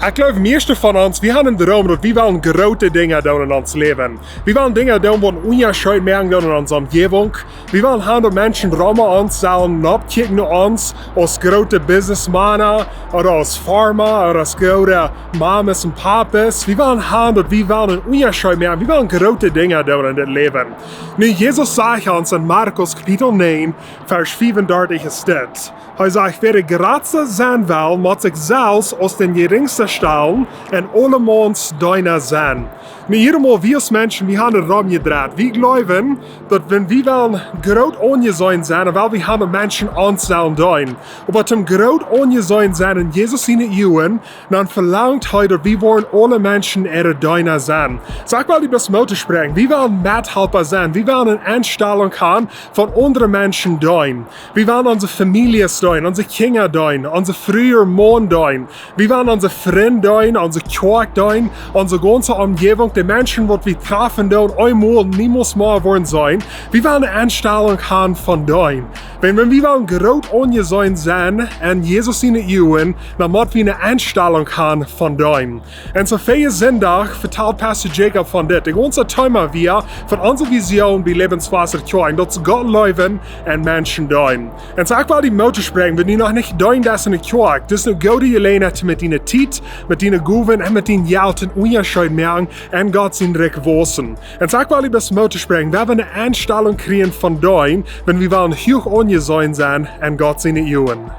Ich glaube, meeste von uns, wir haben einen Traum, dass wir wollen große Dinge tun in uns Leben. Wir wollen Dinge tun, die einen Unterschied machen in unserer Umgebung. Wir wollen haben, dass Menschen Raum uns sollen, abkicken uns, als große Businessmänner oder als Farmer oder als große Mamas und Papas. Wir wollen haben, dass wir einen Unterschied machen. Wir wollen große Dinge tun in das Leben. Nu, Jesus sagt uns in Markus Kapitel 9, Vers 35 steht. Er sagt, wer grazie sein will, muss sich selbst aus den geringsten stellen und allemans deiner sein. Nu, hiermee, wir als Menschen, wir haben einen Raum gedreht. Wir glauben, dass wenn wir groß angesehen sein, weil wir haben Menschen anstellen sollen. Aber zum groß angesehen sein in Jesus in den Jungen, dann verlangt er, dass wir wollen alle Menschen ihre Deiner sein. Sag mal, das Motto sprechen. Wir wollen Mithelfer sein. Wir wollen eine Einstellung haben von anderen Menschen dein. Wir wollen unsere Familie dein, unsere Kinder dein, unsere früher Mann dein. Wir wollen unsere Freunde dein, unsere Kirche dein, unsere ganze Umgebung, die Menschen, die wir treffen, einmal niemals mehr wollen sein. Wir wollen eine Einstellung haben von dein. Wenn wir wollen groß angesehen sein und Jesus in den Jungen, dann müssen wir eine Einstellung haben von dein. Und so viel Sonntag vertelt Pastor Jacob von das. Die ganze Thema wir von unserer Vision bei Lebenswasser klein, dass Gott leben und Menschen dein. Und sag mal die Motto sprechen, wenn die noch nicht dein das in der Kirche, das ist eine gute Gelegenheit mit deiner Zeit, mit deiner Guven und mit deinen Geld einen Unterschied machen und Gott sein Reich wissen. Und sag mal das Motto sprechen, wir werden eine Einstellung kriegen von dein, wenn wir wollen hoch angesehen sein und Gott seine Jungen.